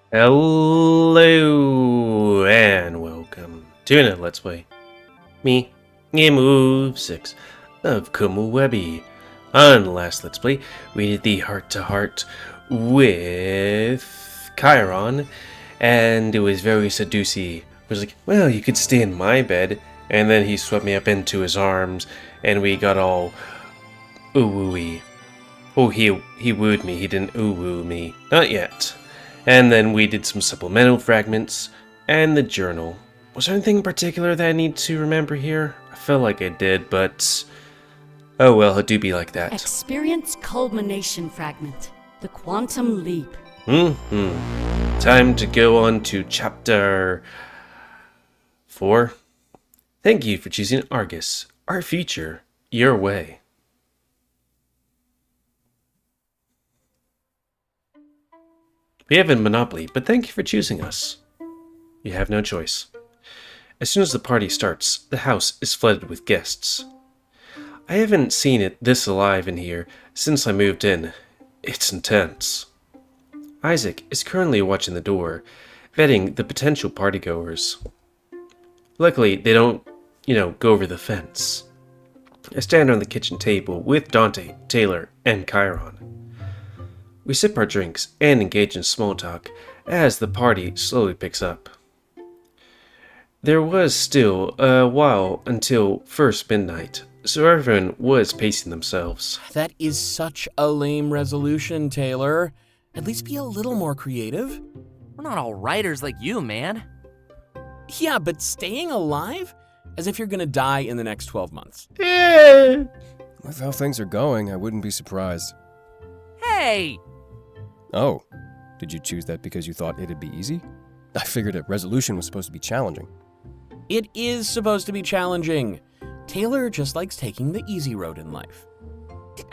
Hello and welcome to another Let's Play. Me, GamerWolfSix of Komorebi. On the last Let's Play, we did the heart-to-heart with Kyron, and it was very seducing. It was like, well, you could stay in my bed, and then he swept me up into his arms, and we got all ooh-wooey. Oh, he wooed me, he didn't ooh-woo me. Not yet. And then we did some supplemental fragments, and the journal. Was there anything in particular that I need to remember here? I felt like I did, but... oh well, it do be like that. Experience culmination fragment. The quantum leap. Time to go on to chapter 4. Thank you for choosing Argus, our future, your way. We have a monopoly, but thank you for choosing us. You have no choice. As soon as the party starts, the house is flooded with guests. I haven't seen it this alive in here since I moved in. It's intense. Isaac is currently watching the door, vetting the potential partygoers. Luckily, they don't, go over the fence. I stand on the kitchen table with Dante, Taylor, and Kyron. We sip our drinks and engage in small talk as the party slowly picks up. There was still a while until first midnight, so everyone was pacing themselves. That is such a lame resolution, Taylor. At least be a little more creative. We're not all writers like you, man. Yeah, but staying alive? As if you're gonna die in the next 12 months. With how things are going, I wouldn't be surprised. Hey! Oh, did you choose that because you thought it'd be easy? I figured a resolution was supposed to be challenging. It is supposed to be challenging. Taylor just likes taking the easy road in life.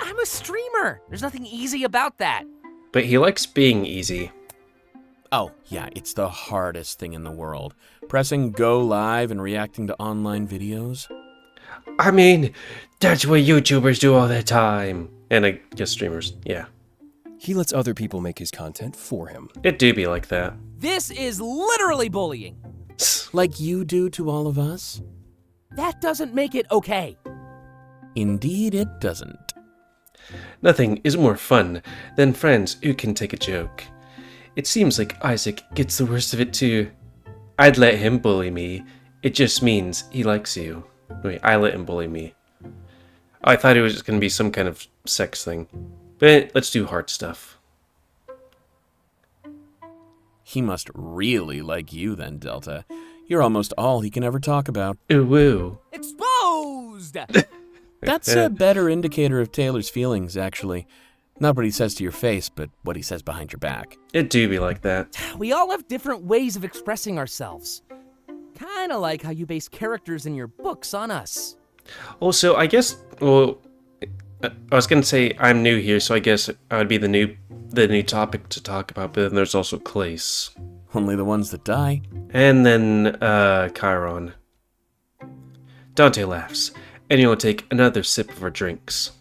I'm a streamer. There's nothing easy about that. But he likes being easy. Oh, yeah, it's the hardest thing in the world. Pressing go live and reacting to online videos. I mean, that's what YouTubers do all the time. And I guess streamers, yeah. He lets other people make his content for him. It do be like that. This is literally bullying. Like you do to all of us? That doesn't make it okay. Indeed it doesn't. Nothing is more fun than friends who can take a joke. It seems like Isaac gets the worst of it too. I'd let him bully me. It just means he likes you. Wait, I let him bully me. I thought it was just going to be some kind of sex thing. But let's do hard stuff. He must really like you then, Delta. You're almost all he can ever talk about. Ooh woo. Exposed! That's a better indicator of Taylor's feelings, actually. Not what he says to your face, but what he says behind your back. It do be like that. We all have different ways of expressing ourselves. Kinda like how you base characters in your books on us. Also, I guess, well, I was going to say I'm new here, so I guess I would be the new topic to talk about, but then there's also Clace. Only the ones that die. And then, Kyron. Dante laughs, and he'll take another sip of our drinks.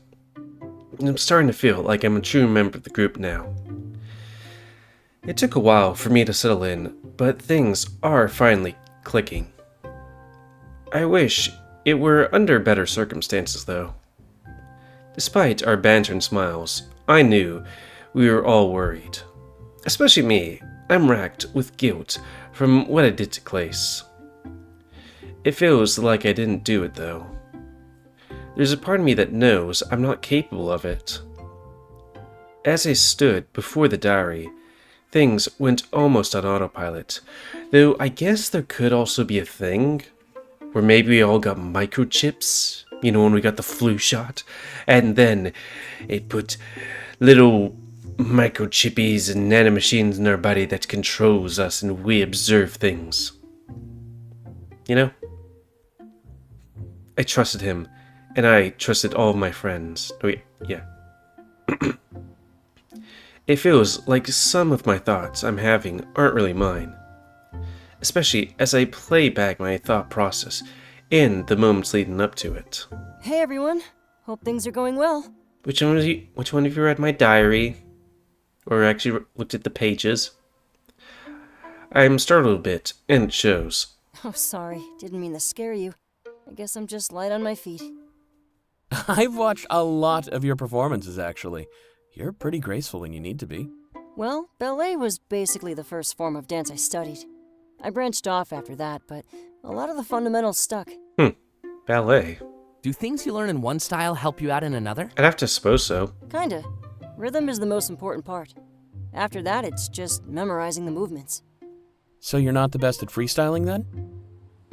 I'm starting to feel like I'm a true member of the group now. It took a while for me to settle in, but things are finally clicking. I wish it were under better circumstances, though. Despite our banter and smiles, I knew we were all worried. Especially me. I'm racked with guilt from what I did to Clace. It feels like I didn't do it, though. There's a part of me that knows I'm not capable of it. As I stood before the diary, things went almost on autopilot, though I guess there could also be a thing where maybe we all got microchips. You know, when we got the flu shot, and then it put little microchippies and nanomachines in our body that controls us and we observe things. You know? I trusted him, and I trusted all of my friends. Oh, yeah. It feels like some of my thoughts I'm having aren't really mine. Especially as I play back my thought process in the moments leading up to it. Hey everyone, hope things are going well. Which one of you read my diary? Or actually looked at the pages? I'm startled a bit, and it shows. Oh, sorry. Didn't mean to scare you. I guess I'm just light on my feet. I've watched a lot of your performances, actually. You're pretty graceful when you need to be. Well, ballet was basically the first form of dance I studied. I branched off after that, but a lot of the fundamentals stuck. Ballet. Do things you learn in one style help you out in another? I'd have to suppose so. Kinda. Rhythm is the most important part. After that, it's just memorizing the movements. So you're not the best at freestyling, then?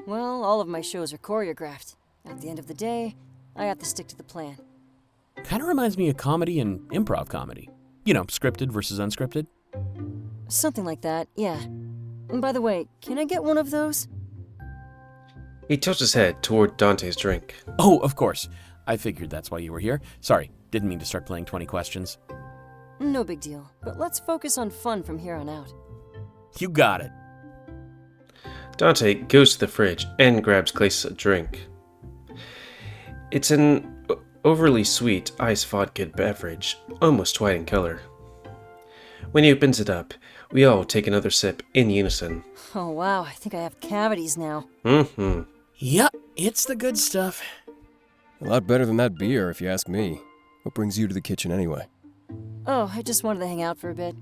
Well, all of my shows are choreographed. At the end of the day, I have to stick to the plan. Kind of reminds me of comedy and improv comedy. You know, scripted versus unscripted. Something like that, yeah. And by the way, can I get one of those? He tilts his head toward Dante's drink. Oh, of course. I figured that's why you were here. Sorry, didn't mean to start playing 20 questions. No big deal, but let's focus on fun from here on out. You got it. Dante goes to the fridge and grabs Glace a drink. It's an overly sweet iced vodka beverage, almost white in color. When he opens it up, we all take another sip in unison. Oh wow, I think I have cavities now. Yep, it's the good stuff. A lot better than that beer, if you ask me. What brings you to the kitchen anyway? Oh, I just wanted to hang out for a bit.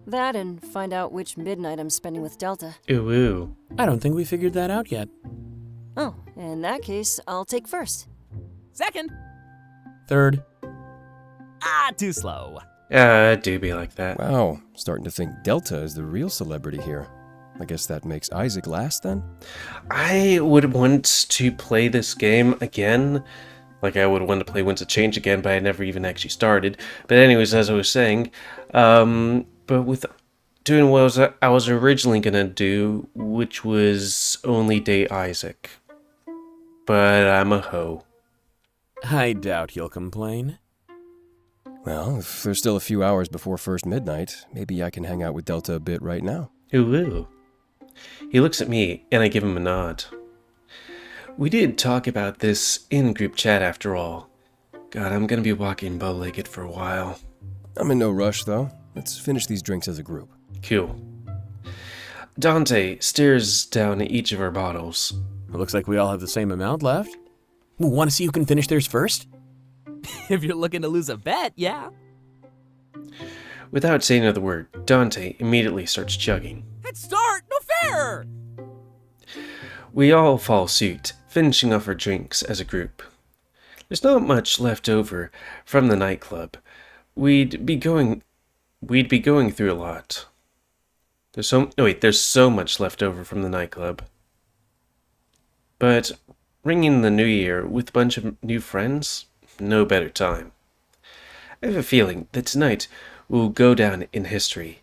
That and find out which midnight I'm spending with Delta. Ooh, ooh. I don't think we figured that out yet. Oh, in that case, I'll take first. Second. Third. Too slow. It do be like that. Wow, starting to think Delta is the real celebrity here. I guess that makes Isaac last then? I would want to play this game again. Like, I would want to play Winds of Change again, but I never even actually started. But anyways, as I was saying, but with doing what I was originally going to do, which was only date Isaac. But I'm a hoe. I doubt he'll complain. Well, if there's still a few hours before first midnight, maybe I can hang out with Delta a bit right now. Ooh, ooh. He looks at me, and I give him a nod. We did talk about this in group chat after all. God, I'm gonna be walking bow-legged for a while. I'm in no rush, though. Let's finish these drinks as a group. Cool. Dante stares down at each of our bottles. It looks like we all have the same amount left. Want to see who can finish theirs first? If you're looking to lose a bet, yeah. Without saying another word, Dante immediately starts chugging. Head start, no fair! We all follow suit, finishing off our drinks as a group. There's not much left over from the nightclub. We'd be going through a lot. There's so much left over from the nightclub. But ringing the new year with a bunch of new friends, no better time. I have a feeling that tonight will go down in history. ...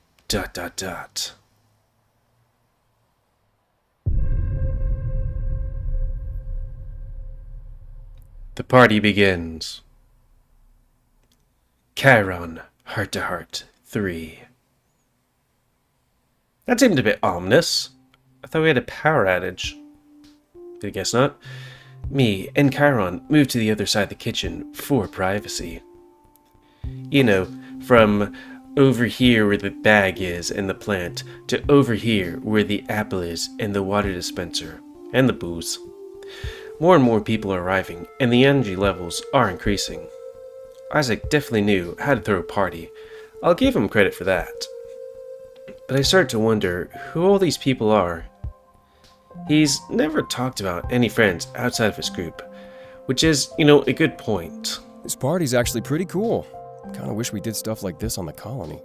The party begins. Kyron, Heart to Heart 3. That seemed a bit ominous. I thought we had a power outage. I guess not. Me and Kyron moved to the other side of the kitchen for privacy. You know, from over here where the bag is and the plant, to over here where the apple is and the water dispenser, and the booze. More and more people are arriving, and the energy levels are increasing. Isaac definitely knew how to throw a party. I'll give him credit for that. But I start to wonder who all these people are. He's never talked about any friends outside of his group, which is, a good point. This party's actually pretty cool. Kinda wish we did stuff like this on the colony.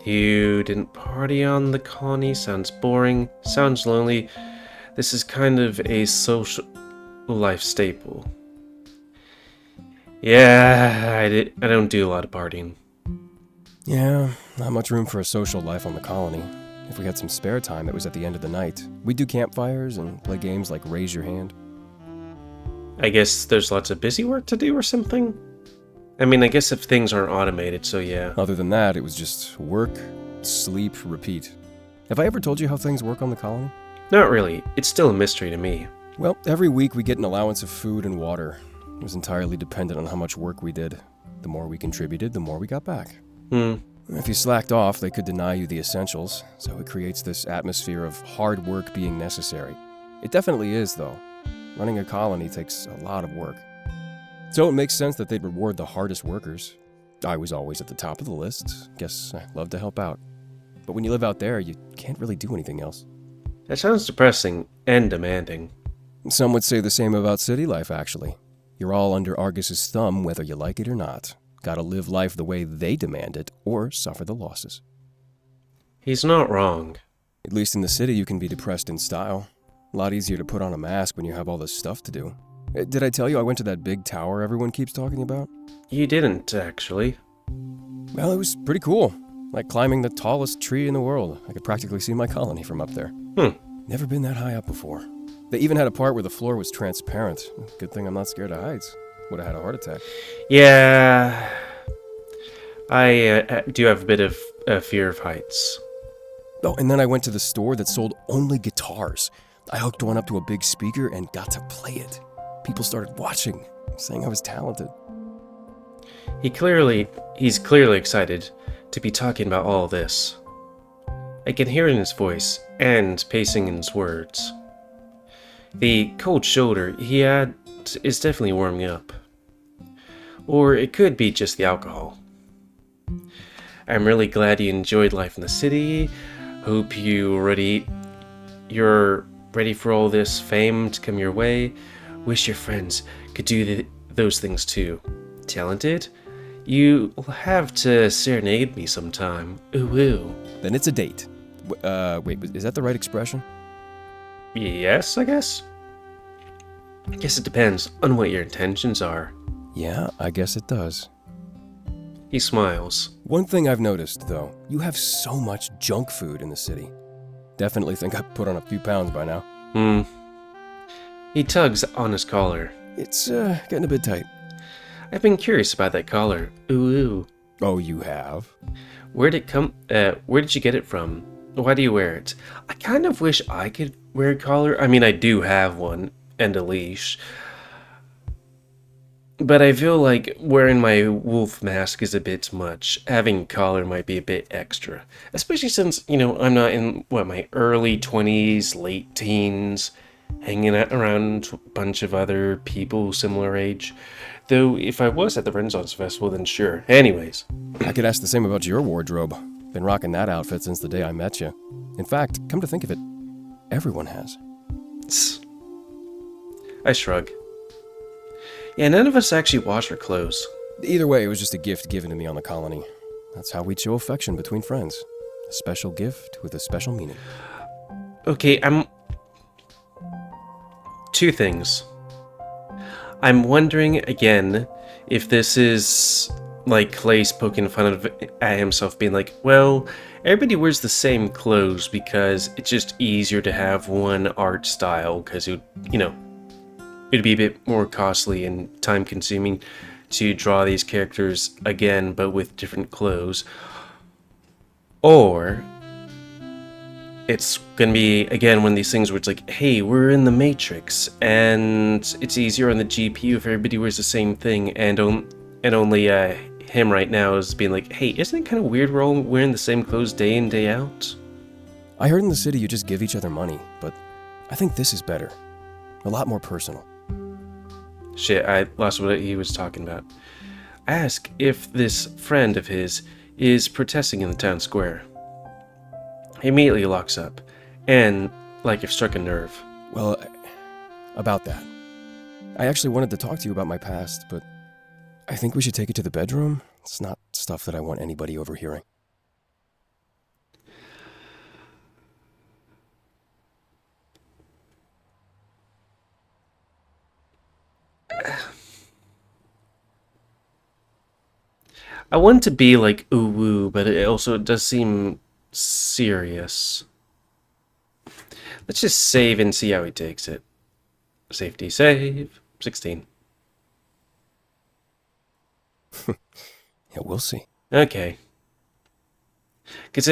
You didn't party on the colony? Sounds boring. Sounds lonely. This is kind of a social life staple. Yeah, I don't do a lot of partying. Yeah, not much room for a social life on the colony. If we had some spare time that was at the end of the night, we'd do campfires and play games like Raise Your Hand. I guess there's lots of busy work to do or something? I mean, I guess if things aren't automated, so yeah. Other than that, it was just work, sleep, repeat. Have I ever told you how things work on the colony? Not really. It's still a mystery to me. Well, every week we get an allowance of food and water. It was entirely dependent on how much work we did. The more we contributed, the more we got back. If you slacked off, they could deny you the essentials, so it creates this atmosphere of hard work being necessary. It definitely is, though. Running a colony takes a lot of work. So it makes sense that they'd reward the hardest workers. I was always at the top of the list. Guess I love to help out. But when you live out there, you can't really do anything else. That sounds depressing and demanding. Some would say the same about city life, actually. You're all under Argus's thumb whether you like it or not. Gotta live life the way they demand it, or suffer the losses. He's not wrong. At least in the city, you can be depressed in style. A lot easier to put on a mask when you have all this stuff to do. Did I tell you I went to that big tower everyone keeps talking about? You didn't, actually. Well, it was pretty cool. Like climbing the tallest tree in the world. I could practically see my colony from up there. Never been that high up before. They even had a part where the floor was transparent. Good thing I'm not scared of heights. Would have had a heart attack. Yeah, I do have a bit of fear of heights. Oh, and then I went to the store that sold only guitars. I hooked one up to a big speaker and got to play it. People started watching, saying I was talented. He's clearly excited to be talking about all this. I can hear it in his voice and pacing in his words. The cold shoulder he had is definitely warming up. Or it could be just the alcohol. I'm really glad you enjoyed life in the city. Hope you're ready for all this fame to come your way. Wish your friends could do those things too. Talented? You'll have to serenade me sometime. Ooh, ooh. Then it's a date. Wait, is that the right expression? Yes, I guess. I guess it depends on what your intentions are. Yeah, I guess it does. He smiles. One thing I've noticed, though, you have so much junk food in the city. Definitely think I've put on a few pounds by now. He tugs on his collar. It's getting a bit tight. I've been curious about that collar. Ooh, ooh. Oh, you have? Where did you get it from? Why do you wear it? I kind of wish I could wear a collar. I mean, I do have one and a leash. But I feel like wearing my wolf mask is a bit much. Having a collar might be a bit extra. Especially since, I'm not in, my early 20s, late teens, hanging out around a bunch of other people similar age. Though, if I was at the Renaissance Festival, then sure. Anyways. I could ask the same about your wardrobe. Been rocking that outfit since the day I met you. In fact, come to think of it, everyone has. I shrug. Yeah, none of us actually wash our clothes. Either way, it was just a gift given to me on the colony. That's how we'd show affection between friends. A special gift with a special meaning. Okay, two things. I'm wondering, again, if this is like Clay's poking fun at himself, being like, well, everybody wears the same clothes because it's just easier to have one art style, because it'd be a bit more costly and time-consuming to draw these characters again, but with different clothes. Or it's gonna be, again, one of these things where it's like, hey, we're in the Matrix, and it's easier on the GPU if everybody wears the same thing, and only him right now is being like, hey, isn't it kind of weird we're all wearing the same clothes day in, day out? I heard in the city you just give each other money, but I think this is better. A lot more personal. Shit, I lost what he was talking about. Ask if this friend of his is protesting in the town square. He immediately locks up, and like if struck a nerve. Well, about that. I actually wanted to talk to you about my past, but I think we should take it to the bedroom. It's not stuff that I want anybody overhearing. I want to be like ooh woo, but it also does seem serious. Let's just save and see how he takes it. Safety save. 16. Yeah, we'll see. Okay. Cause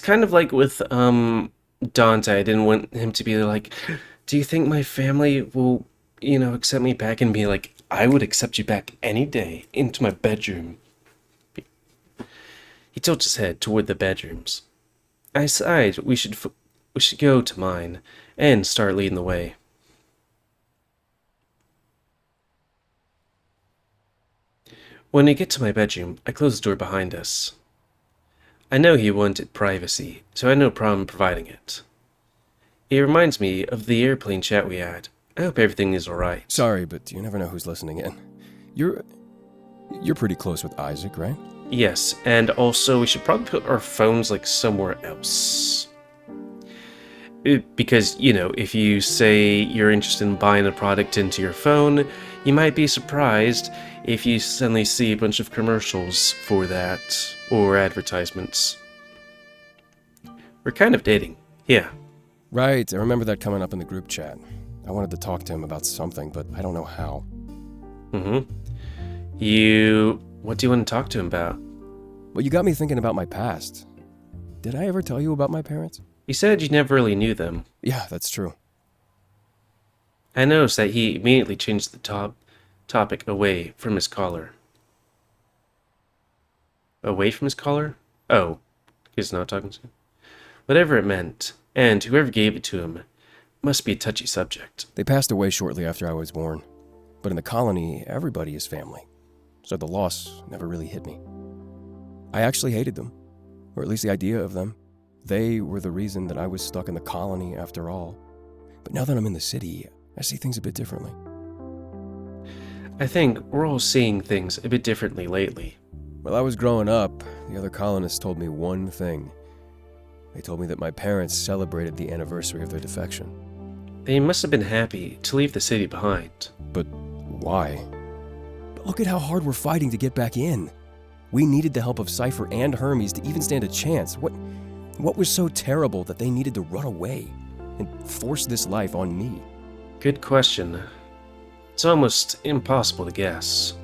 kind of like with Dante, I didn't want him to be like, do you think my family will, accept me back, and be like, I would accept you back any day into my bedroom. He tilts his head toward the bedrooms. I decide we should go to mine and start leading the way. When we get to my bedroom, I close the door behind us. I know he wanted privacy, so I had no problem providing it. It reminds me of the airplane chat we had. I hope everything is alright. Sorry, but you never know who's listening in. You're pretty close with Isaac, right? Yes, and also we should probably put our phones like somewhere else. Because, you know, if you say you're interested in buying a product into your phone, you might be surprised if you suddenly see a bunch of commercials for that, or advertisements. We're kind of dating, yeah. Right, I remember that coming up in the group chat. I wanted to talk to him about something, but I don't know how. What do you want to talk to him about? Well, you got me thinking about my past. Did I ever tell you about my parents? You said you never really knew them. Yeah, that's true. I noticed that he immediately changed the topic away from his collar. Away from his collar? Oh, he's not talking to him. Whatever it meant, and whoever gave it to him, must be a touchy subject. They passed away shortly after I was born. But in the colony, everybody is family. So the loss never really hit me. I actually hated them, or at least the idea of them. They were the reason that I was stuck in the colony after all. But now that I'm in the city, I see things a bit differently. I think we're all seeing things a bit differently lately. While I was growing up, the other colonists told me one thing. They told me that my parents celebrated the anniversary of their defection. They must have been happy to leave the city behind. But why? But look at how hard we're fighting to get back in. We needed the help of Cypher and Hermes to even stand a chance. What was so terrible that they needed to run away and force this life on me? Good question. It's almost impossible to guess.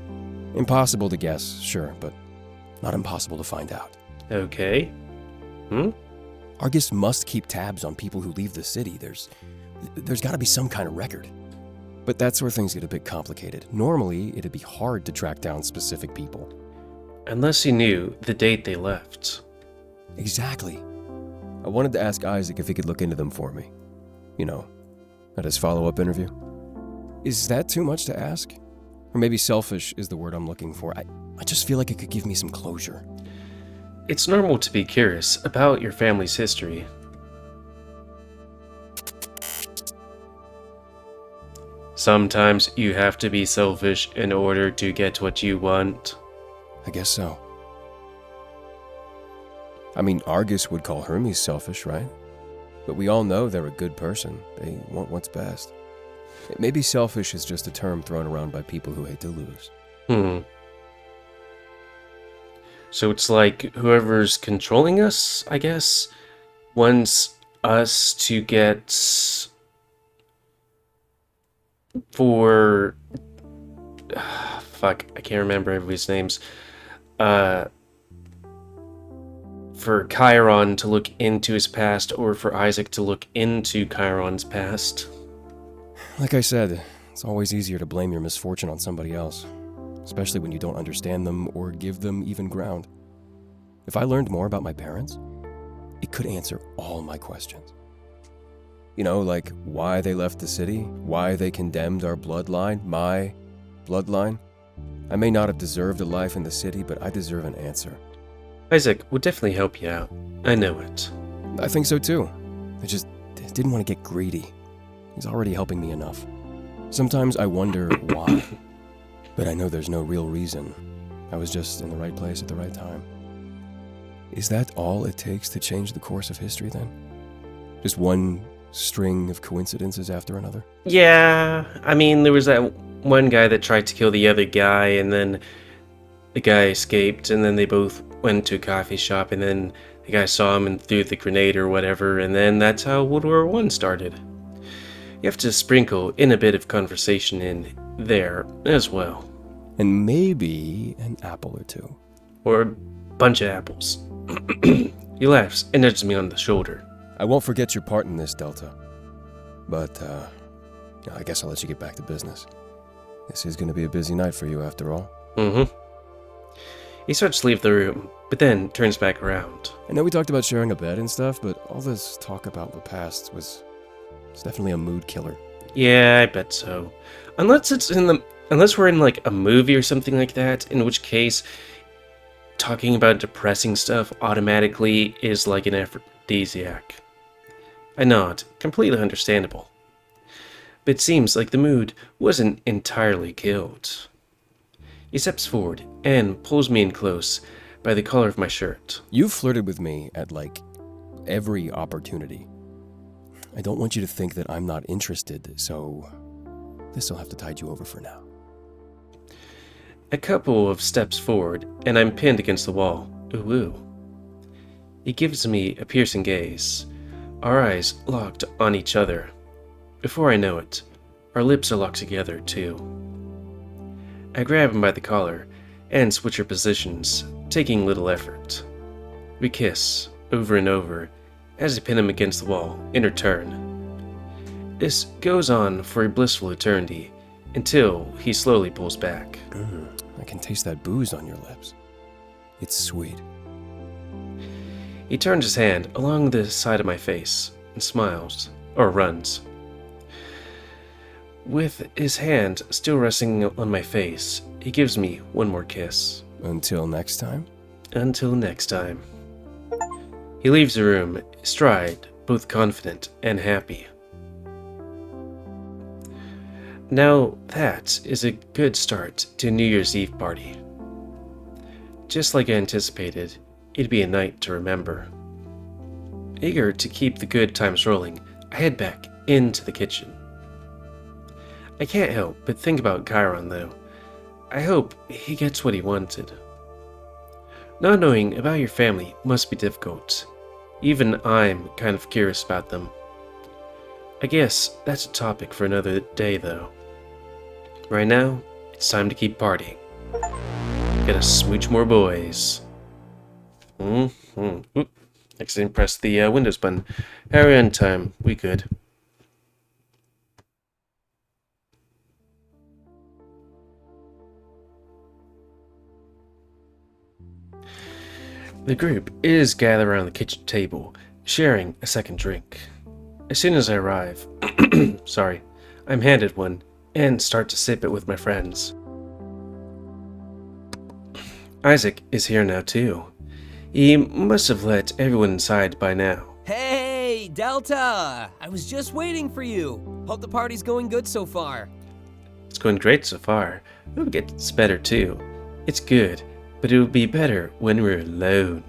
Impossible to guess, sure, but not impossible to find out. Okay. Argus must keep tabs on people who leave the city. There's got to be some kind of record. But that's where things get a bit complicated. Normally, it'd be hard to track down specific people. Unless you knew the date they left. Exactly. I wanted to ask Isaac if he could look into them for me. You know, at his follow-up interview. Is that too much to ask? Or maybe selfish is the word I'm looking for. I just feel like it could give me some closure. It's normal to be curious about your family's history. Sometimes you have to be selfish in order to get what you want. I guess so. I mean, Argus would call Hermes selfish, right? But we all know they're a good person. They want what's best. Maybe selfish is just a term thrown around by people who hate to lose. So it's like whoever's controlling us, I guess, wants us to get for... fuck, I can't remember everybody's names. For Kyron to look into his past, or for Isaac to look into Kyron's past. Like I said, it's always easier to blame your misfortune on somebody else, especially when you don't understand them or give them even ground. If I learned more about my parents, it could answer all my questions. You know, like why they left the city, why they condemned our bloodline, my bloodline. I may not have deserved a life in the city, but I deserve an answer. Isaac would definitely help you out. I know it. I think so too. I just didn't want to get greedy. He's already helping me enough. Sometimes I wonder why, but I know there's no real reason. I was just in the right place at the right time. Is that all it takes to change the course of history then? Just one string of coincidences after another? Yeah, I mean, there was that one guy that tried to kill the other guy, and then the guy escaped, and then they both went to a coffee shop, and then the guy saw him and threw the grenade or whatever, and then that's how World War I started. You have to sprinkle in a bit of conversation in there as well. And maybe an apple or two. Or a bunch of apples. He laughs and nudges me on the shoulder. I won't forget your part in this, Delta. But, I guess I'll let you get back to business. This is going to be a busy night for you after all. He starts to leave the room, but then turns back around. I know we talked about sharing a bed and stuff, but all this talk about the past it's definitely a mood killer. Yeah, I bet so. Unless we're in like a movie or something like that, in which case talking about depressing stuff automatically is like an aphrodisiac. I nod, completely understandable. But it seems like the mood wasn't entirely killed. He steps forward and pulls me in close by the collar of my shirt. You've flirted with me at, like, every opportunity. I don't want you to think that I'm not interested, so this'll have to tide you over for now. A couple of steps forward, and I'm pinned against the wall. Ooh, ooh. He gives me a piercing gaze, our eyes locked on each other. Before I know it, our lips are locked together, too. I grab him by the collar and switch our positions, taking little effort. We kiss, over and over, as I pin him against the wall, in return. This goes on for a blissful eternity, until he slowly pulls back. I can taste that booze on your lips. It's sweet. He turns his hand along the side of my face, and smiles, or runs. With his hand still resting on my face, he gives me one more kiss. Until next time? Until next time. He leaves the room, stride, both confident and happy. Now that is a good start to a New Year's Eve party. Just like I anticipated, it'd be a night to remember. Eager to keep the good times rolling, I head back into the kitchen. I can't help but think about Kyron, though. I hope he gets what he wanted. Not knowing about your family must be difficult. Even I'm kind of curious about them. I guess that's a topic for another day, though. Right now, it's time to keep partying. Gotta smooch more boys. Oop, accidentally pressed the Windows button. Hurry on time. We good. The group is gathered around the kitchen table, sharing a second drink. As soon as I arrive, I'm handed one and start to sip it with my friends. Isaac is here now too. He must have let everyone inside by now. Hey, Delta! I was just waiting for you. Hope the party's going good so far. It's going great so far. It gets better too. It's good, but it will be better when we're alone.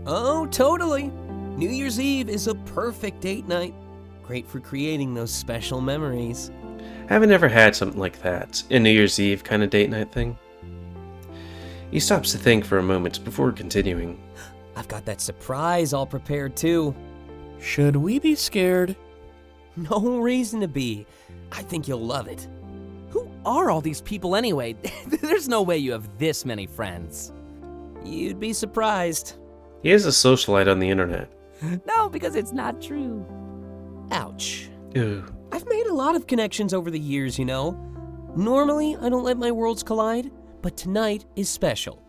Oh, totally. New Year's Eve is a perfect date night. Great for creating those special memories. Haven't ever had something like that, a New Year's Eve kind of date night thing. He stops to think for a moment before continuing. I've got that surprise all prepared too. Should we be scared? No reason to be. I think you'll love it. Who are all these people anyway? There's no way you have this many friends. You'd be surprised. He is a socialite on the internet. No, because it's not true. Ouch. Ooh. I've made a lot of connections over the years, you know. Normally, I don't let my worlds collide, but tonight is special.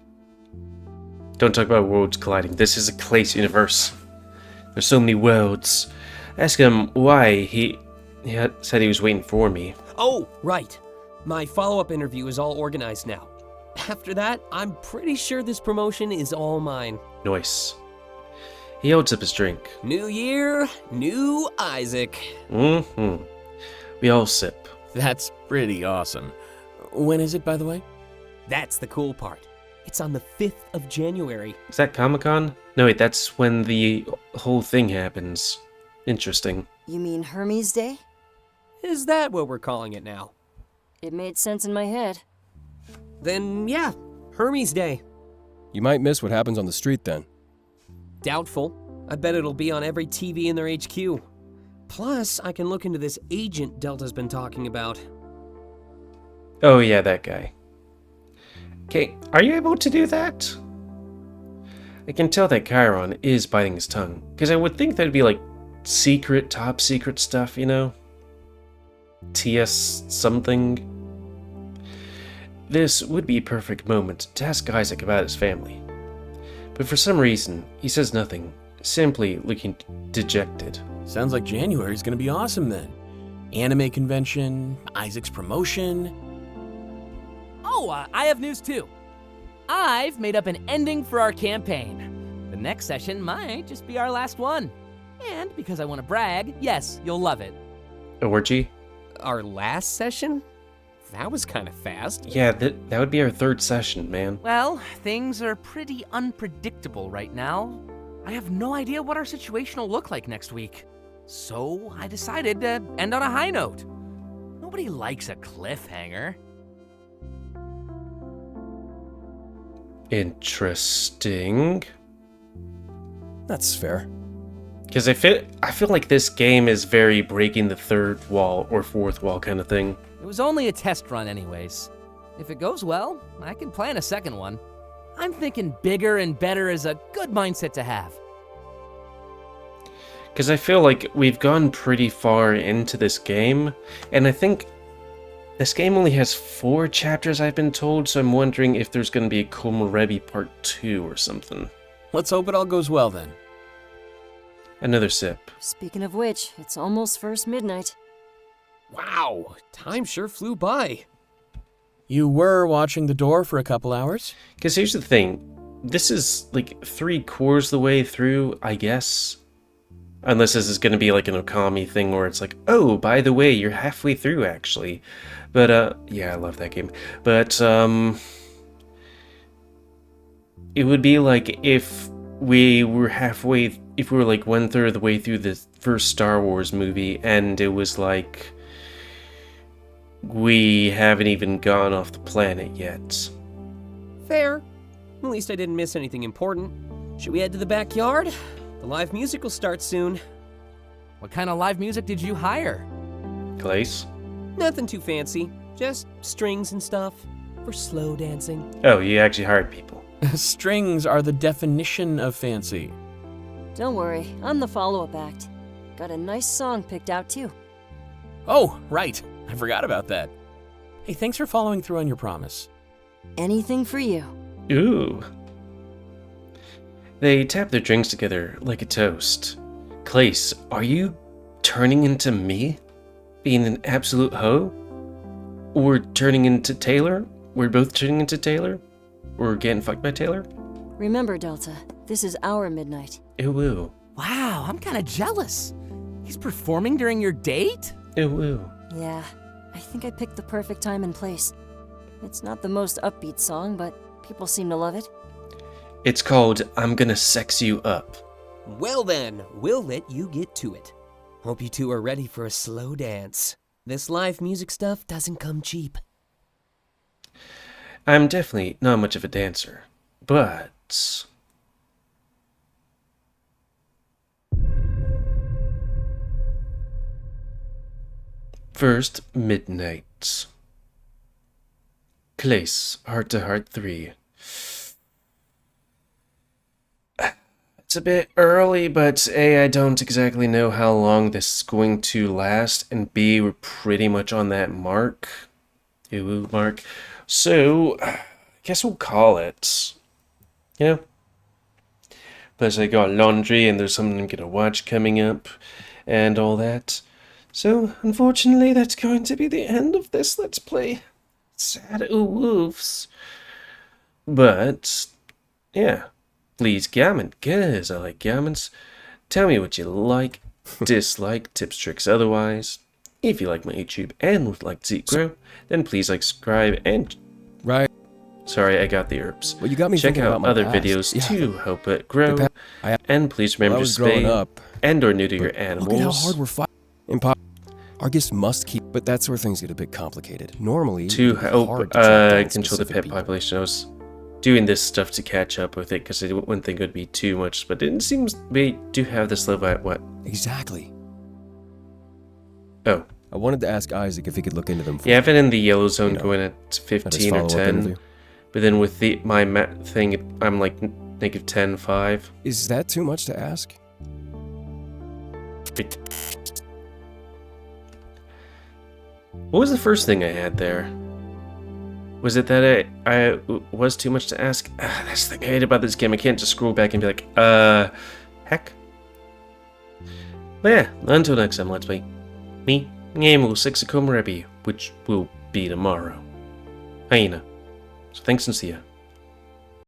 Don't talk about worlds colliding. This is a Clace universe. There's so many worlds. Ask him why he said he was waiting for me. Oh, right. My follow-up interview is all organized now. After that, I'm pretty sure this promotion is all mine. Nice. He holds up his drink. New year, new Isaac. We all sip. That's pretty awesome. When is it, by the way? That's the cool part. It's on the 5th of January. Is that Comic-Con? No, wait, that's when the whole thing happens. Interesting. You mean Hermes Day? Is that what we're calling it now? It made sense in my head. Then, yeah, Hermes Day. You might miss what happens on the street then. Doubtful. I bet it'll be on every TV in their HQ. Plus, I can look into this agent Delta's been talking about. Oh yeah, that guy. Okay, are you able to do that? I can tell that Kyron is biting his tongue, because I would think that'd be like secret, top secret stuff, you know? TS something. this would be a perfect moment to ask Isaac about his family. But for some reason, he says nothing, simply looking dejected. Sounds like January's gonna be awesome then. Anime convention, Isaac's promotion. Oh, I have news too. I've made up an ending for our campaign. The next session might just be our last one. And because I want to brag, yes, you'll love it. Orgy? Our last session? That was kind of fast. Yeah, that would be our third session, man. Well, things are pretty unpredictable right now. I have no idea what our situation will look like next week. So I decided to end on a high note. Nobody likes a cliffhanger. Interesting. That's fair. Because I feel like this game is very breaking the third wall or fourth wall kind of thing. It was only a test run anyways. If it goes well, I can plan a second one. I'm thinking bigger and better is a good mindset to have. Because I feel like we've gone pretty far into this game, and I think this game only has 4 chapters, I've been told, so I'm wondering if there's going to be a Komorebi Part 2 or something. Let's hope it all goes well then. Another sip. Speaking of which, it's almost first midnight. Wow, time sure flew by. You were watching the door for a couple hours? Because here's the thing, this is like 3/4 of the way through, I guess. Unless this is going to be like an Okami thing where it's like, oh, by the way, you're halfway through actually. But, yeah, I love that game. But, it would be like if we were halfway, if we were like 1/3 of the way through the first Star Wars movie and it was like, we haven't even gone off the planet yet. Fair. At least I didn't miss anything important. Should we head to the backyard? The live music will start soon. What kind of live music did you hire? Clace? Nothing too fancy. Just strings and stuff for slow dancing. Oh, you actually hired people. Strings are the definition of fancy. Don't worry, I'm the follow-up act. Got a nice song picked out too. Oh, right. I forgot about that. Hey, thanks for following through on your promise. Anything for you. Ooh. They tap their drinks together like a toast. Clace, are you turning into me? Being an absolute hoe? Or turning into Taylor? We're both turning into Taylor? Or getting fucked by Taylor? Remember, Delta, this is our midnight. Ooh. Wow, I'm kind of jealous. He's performing during your date? Ooh. Yeah, I think I picked the perfect time and place. It's not the most upbeat song, but people seem to love it. It's called I'm Gonna Sex You Up. Well then, we'll let you get to it. Hope you two are ready for a slow dance. This live music stuff doesn't come cheap. I'm definitely not much of a dancer, but... First Midnight. Clace, Heart to Heart 3. It's a bit early, but A, I don't exactly know how long this is going to last, and B, we're pretty much on that mark. Mark. So, I guess we'll call it. Yeah. Plus I got laundry, and there's something I'm gonna watch coming up, and all that. So, unfortunately, that's going to be the end of this Let's Play. Sad wolves. But, yeah. Please comment, cause I like comments. Tell me what you like, dislike, tips, tricks, otherwise. If you like my YouTube and would like to see it grow, then please like, subscribe, and... Right. Sorry, I got the herbs. Well, you got me Check thinking out about my other past. videos Yeah. to help it grow. And please remember to was growing spay up, and or neuter your look at how animals. hard we're fighting. Argus must keep, but that's where things get a bit complicated. Normally, To it'd be help hard to track down control the specific pet people. population. I was doing this stuff to catch up with it because I wouldn't think it would be too much, but it seems we do have this level at what? Exactly. Oh. I wanted to ask Isaac if he could look into them for Yeah, me. I've been in the yellow zone You know, going at at his 15 or follow-up 10, interview. but then with my thing, I'm like negative 10, 5. Is that too much to ask? What was the first thing I had there? Was it that I was too much to ask? That's the thing I hate about this game. I can't just scroll back and be like, heck. But yeah, until next time, let's play me, GamerWolfSix of Komorebi, which will be tomorrow. Hyena. So thanks and see ya.